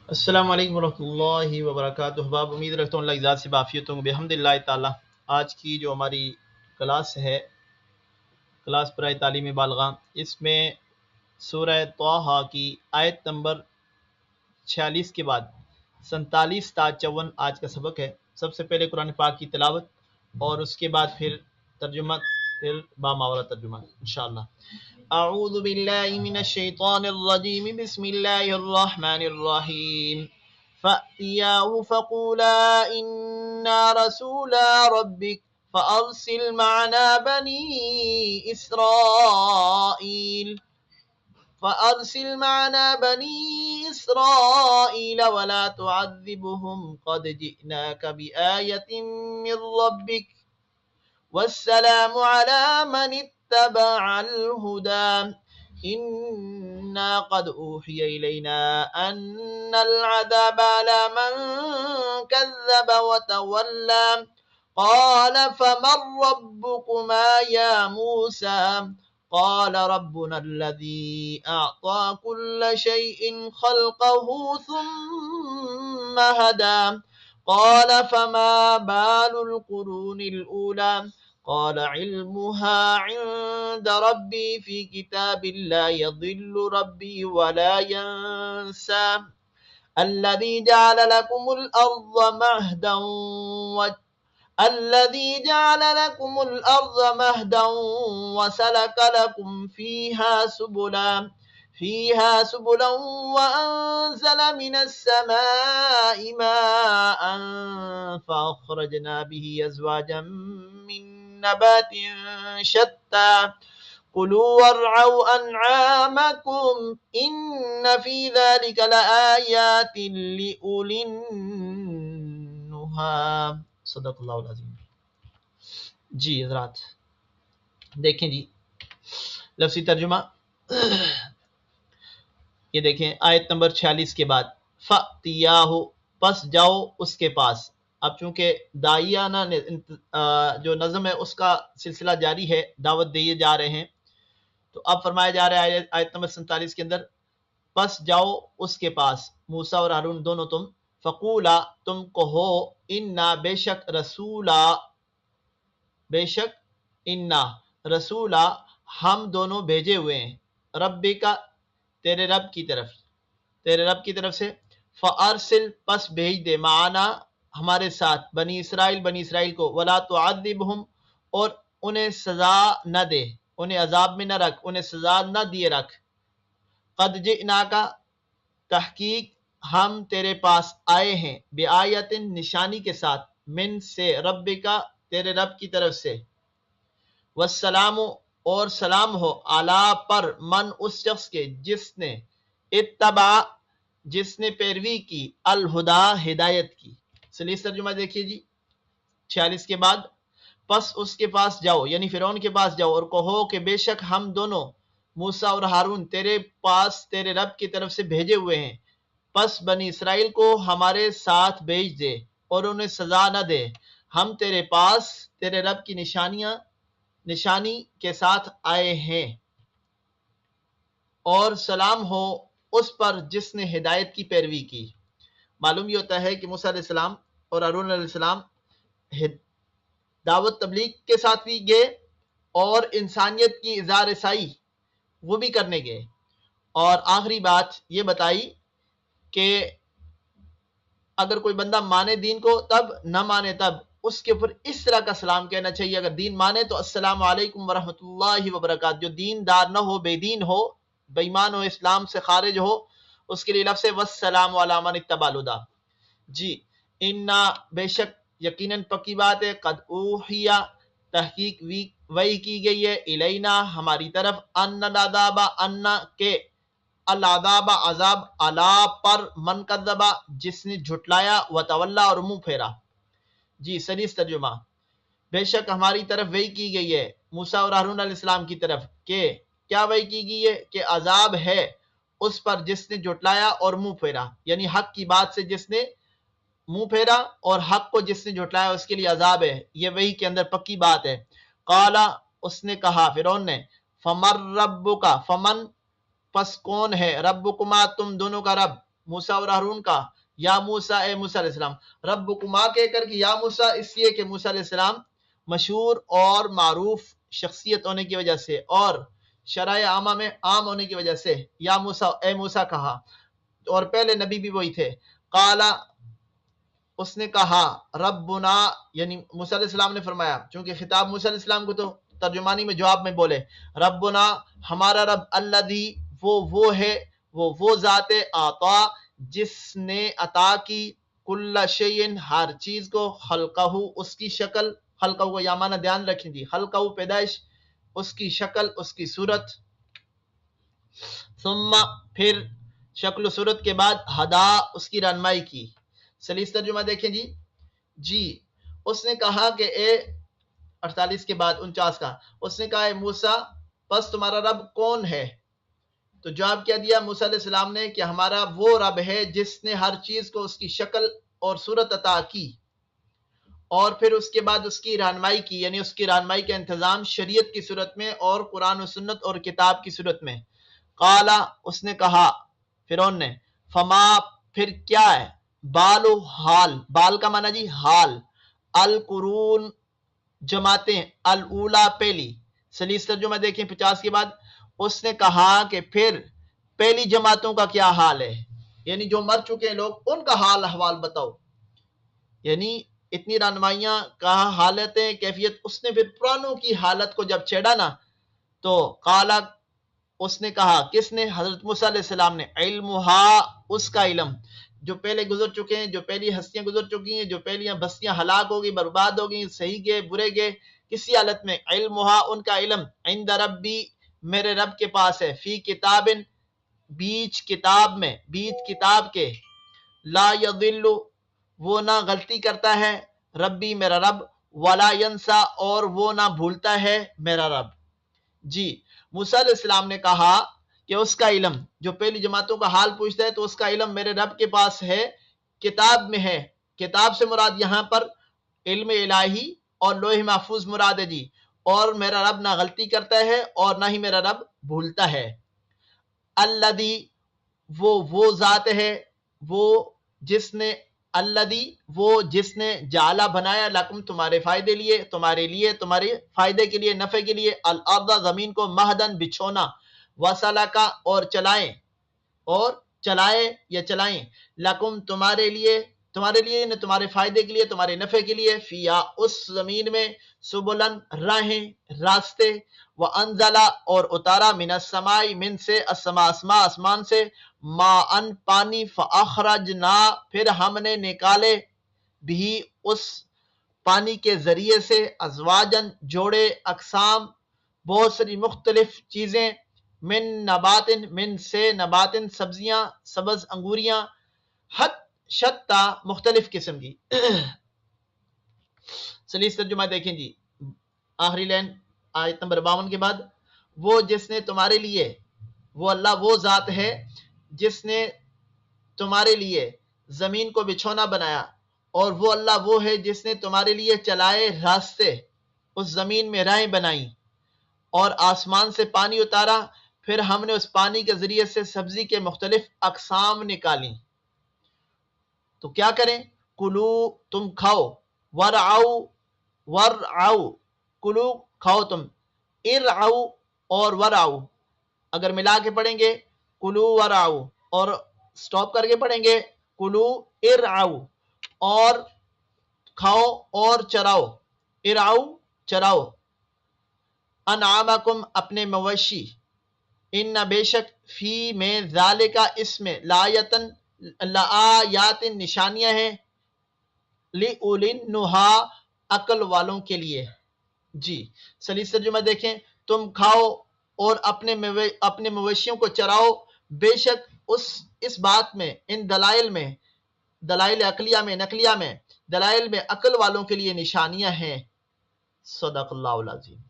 السلام علیکم ورحمۃ اللہ وبرکاتہ احباب، امید رکھتا ہوں اللہ کی ذات سے بعافیت ہوں بحمد اللہ تعالی۔ آج کی جو ہماری کلاس ہے، کلاس برائے تعلیم بالغاں، اس میں سورہ طٰہٰ کی آیت نمبر 46 کے بعد 47 تا 54 آج کا سبق ہے۔ سب سے پہلے قرآن پاک کی تلاوت اور اس کے بعد پھر ترجمہ، پھر باماورہ ترجمہ انشاءاللہ۔ اعوذ باللہ من الشیطان الرجیم، بسم اللہ الرحمن الرحیم۔ فَأْتِيَاهُ فَقُولَا إِنَّا رَسُولَا رَبِّكَ فَأَرْسِلْ مَعَنَا بَنِي إِسْرَائِيلَ وَلَا تُعَذِّبْهُمْ قَدْ جِئْنَاكَ بِآيَةٍ مِّن رَّبِّكَ وَالسَّلَامُ عَلَىٰ مَنِ اتَّبَعَ الْهُدَىٰ إِنَّا قَدْ أُوحِيَ إِلَيْنَا أَنَّ الْعَذَابَ عَلَىٰ مَن كَذَّبَ وَتَوَلَّىٰ قَالَ فَمَن رَّبُّكُمَا يَا مُوسَىٰ قَالَ رَبُّنَا الَّذِي أَعْطَىٰ كُلَّ شَيْءٍ خَلْقَهُ ثُمَّ هَدَىٰ قَالَ فَمَا بَالُ الْقُرُونِ الْأُولَىٰ قَالَ عِلْمُهَا عِندَ رَبِّي فِي كِتَابٍ لَّا يَضِلُّ رَبِّي وَلَا يَنسَى الَّذِي جَعَلَ لَكُمُ الْأَرْضَ مَهْدًا وَسَلَكَ لَكُمْ فِيهَا سُبُلًا وَأَنزَلَ مِنَ السَّمَاءِ مَاءً فَأَخْرَجْنَا بِهِ أَزْوَاجًا مِّن نَّبَاتٍ شَتَّىٰ كُلُوا وَارْعَوْا أَنْعَامَكُمْ إِنَّ فِي ذَلِكَ لَآيَاتٍ لِأُولِي النُّهَىٰ۔ صدق اللہ العظیم۔ جی حضرات دیکھیں جی لفظی ترجمہ، یہ دیکھیں آیت نمبر 46 کے بعد فَأْتِيَاهُ پس جاؤ اس کے پاس۔ اب چونکہ داعیانہ جو نظم ہے اس کا سلسلہ جاری ہے، دعوت دیے جا رہے ہیں، تو اب فرمایا جا رہا ہے آیت نمبر 47 کے اندر، پس جاؤ اس کے پاس، موسیٰ اور ہارون دونوں تم، فقولا تم کہو، انا بے شک رسولا ہم دونوں بھیجے ہوئے ہیں، ربی کا تیرے رب کی طرف سے، فارسل پس بھیج دے، معنا ہمارے ساتھ، بنی اسرائیل کو، ولا تعذبہم اور انہیں سزا نہ دے، انہیں عذاب میں نہ رکھ، انہیں سزا نہ دیے رکھ، قد جئناک تحقیق ہم تیرے پاس آئے ہیں، بآیت نشانی کے ساتھ، من سے، رب کا تیرے رب کی طرف سے، والسلام اور سلام ہو، علی پر، من اس شخص کے جس نے پیروی کی، الہدا ہدایت کی۔ سلیس ترجمہ دیکھیے جی 46 کے بعد، پس اس کے پاس جاؤ یعنی فرعون کے پاس جاؤ اور کہو کہ بے شک ہم دونوں موسیٰ اور ہارون تیرے پاس تیرے رب کی طرف سے بھیجے ہوئے ہیں، پس بنی اسرائیل کو ہمارے ساتھ بھیج دے اور انہیں سزا نہ دے، ہم تیرے پاس تیرے رب کی نشانی کے ساتھ آئے ہیں، اور سلام ہو اس پر جس نے ہدایت کی پیروی کی۔ معلوم یہ ہوتا ہے کہ موسیٰ علیہ السلام اور ہارون علیہ السلام دعوت تبلیغ کے ساتھ بھی گئے اور انسانیت کی اظہار رسائی وہ بھی کرنے گئے، اور آخری بات یہ بتائی کہ اگر کوئی بندہ مانے دین کو تب، نہ مانے تب، اس کے اوپر اس طرح کا سلام کہنا چاہیے، اگر دین مانے تو السلام علیکم ورحمۃ اللہ وبرکاتہ، جو دین دار نہ ہو، بے دین ہو، بے ایمان ہو، اسلام سے خارج ہو، اس کے لیے لفظ والسلام علی من اتبع الہدی۔ جی انا بے شک یقیناً پکی بات ہے، قد اوحیا تحقیق وحی کی گئی ہے، الینا ہماری طرف، ان العذاب ان کے العذاب عذاب، علا پر، من کذبا جس نے جھٹلایا، وتولا اور منہ پھیرا۔ جی سلیس ترجمہ، بے شک ہماری طرف وحی کی گئی ہے موسیٰ اور ہارون علیہ السلام کی طرف، کہ کیا وحی کی گئی ہے کہ عذاب ہے اس پر جس نے جھٹلایا اور منہ پھیرا، یعنی حق کی بات سے جس نے منہ پھیرا اور حق کو جس نے جھٹلایا اس کے لیے عذاب ہے، یہ وحی کے اندر پکی بات ہے۔ قالا اس نے کہا فرعون نے، فمر ربک فمن پس کون ہے، ربکما تم دونوں کا رب، موسیٰ اور ہارون کا یا موسیٰ اے موسیٰ علیہ السلام، ربکما کہہ کر کہ یا موسیٰ اس لیے کہ موسیٰ علیہ السلام مشہور اور معروف شخصیت ہونے کی وجہ سے اور شرائع عامہ میں عام ہونے کی وجہ سے یا موسیٰ اے موسیٰ کہا، اور پہلے نبی بھی وہی تھے۔ قالا اس نے کہا ربنا، یعنی موسیٰ علیہ السلام نے فرمایا، چونکہ خطاب موسیٰ علیہ السلام کو تو ترجمانی میں جواب میں بولے ربنا ہمارا رب، الذی وہ ہے، وہ ذات عطا جس نے عطا کی، کل شیء ہر چیز کو، خلقہ اس کی شکل، خلقہ کو یا معنی دھیان رکھیں جی، خلقہ پیدائش، اس کی شکل، اس کی صورت، ثم پھر شکل و صورت کے بعد ہدا اس کی رہنمائی کی۔ سلیس ترجمہ دیکھیں جی اس نے کہا کہ اے 48 کے بعد 49 کا، اس نے کہا اے موسیٰ پس تمہارا رب کون ہے؟ تو جواب کیا دیا موسیٰ علیہ السلام نے کہ ہمارا وہ رب ہے جس نے ہر چیز کو اس کی شکل اور صورت عطا کی، اور پھر اس کے بعد اس کی رہنمائی کی، یعنی اس کی رہنمائی کا انتظام شریعت کی صورت میں اور قرآن و سنت اور کتاب کی صورت میں۔ قالا اس نے کہا فرعون نے، فما پھر کیا ہے، بالو حال، بال کا معنی جی حال، القرون جماعتیں، الاولا پہلی۔ سلیس ترجمہ دیکھیں 50 کے بعد، اس نے کہا کہ پھر پہلی جماعتوں کا کیا حال ہے، یعنی جو مر چکے ہیں لوگ ان کا حال احوال بتاؤ، یعنی اتنی رہنمائیاں کا حالتیں کیفیت۔ اس نے پھر پرانوں کی حالت کو جب چھیڑا نا تو قالا اس نے کہا، کس نے؟ حضرت موسیٰ علیہ السلام نے، علمہا اس کا علم، جو پہلے گزر چکے ہیں، جو پہلی ہستیاں گزر چکی ہیں، جو پہلیاں بستیاں ہلاک ہوگی، برباد ہوگی، صحیح گئے برے گئے کسی حالت میں، علمہا ان کا علم، عند ربی میرے رب کے پاس ہے، فی کتاب بیچ کتاب میں، بیچ کتاب کے، لا یضل وہ نہ غلطی کرتا ہے، ربی میرا رب، ولا ینسا اور وہ نہ بھولتا ہے میرا رب۔ جی موسیٰ علیہ السلام نے کہا کہ اس کا علم، جو پہلی جماعتوں کا حال پوچھتا ہے تو اس کا علم میرے رب کے پاس ہے، کتاب میں ہے۔ کتاب سے مراد یہاں پر علم الہی اور لوح محفوظ مراد ہے جی، اور میرا رب نہ غلطی کرتا ہے اور نہ ہی میرا رب بھولتا ہے۔ الذی وہ ذات ہے، وہ جس نے، الذی وہ جس نے، جعلا بنایا، لکم تمہارے فائدے لیے، تمہارے فائدے کے لیے، نفع کے لیے، الارض زمین کو، مہدن بچھونا، وسلکا اور چلائے یا چلائیں، لکم تمہارے لیے یعنی تمہارے فائدے کے لیے، تمہارے نفع کے لیے، فیا اس زمین میں، سبلن راہیں، راستے، وانزلا اور اتارا، من السماء من سے، السماء آسمان سے، ما ان پانی، فاخرجنا پھر ہم نے نکالے، بھی اس پانی کے ذریعے سے، ازواجن جوڑے، اقسام بہت ساری مختلف چیزیں، من نباتن من سے، نباتن سبزیاں، سبز انگوریاں، حت شتا مختلف قسم کی۔ سلیس ترجمہ دیکھیں جی، آخری لائن آیت نمبر 52 کے بعد، وہ جس نے تمہارے لیے، وہ اللہ وہ ذات ہے جس نے تمہارے لیے زمین کو بچھونا بنایا، اور وہ اللہ وہ ہے جس نے تمہارے لیے چلائے راستے، اس زمین میں راہیں بنائیں، اور آسمان سے پانی اتارا، پھر ہم نے اس پانی کے ذریعے سے سبزی کے مختلف اقسام نکالیں۔ تو کیا کریں؟ کلو تم کھاؤ، ورعو کلو کھاؤ تم، ارعو اور ورعو اگر ملا کے پڑھیں گے کلو ورعو، اور سٹاپ کر کے پڑھیں گے کلو ارعو، اور کھاؤ اور چراؤ، ارعو چراؤ، انعامکم اپنے مویشی، ان بے شک فی میں، ذالکا اس میں، لآیات نشانیاں ہیں، لِأُولِی النُّہیٰ عقل والوں کے لیے۔ جی سلیس ترجمہ دیکھیں، تم کھاؤ اور اپنے مویشیوں کو چراؤ، بے شک اس بات میں، ان دلائل میں، دلائل عقلیہ میں، نقلیہ میں، دلائل میں عقل والوں کے لیے نشانیاں ہیں۔ صدق اللہ العظیم۔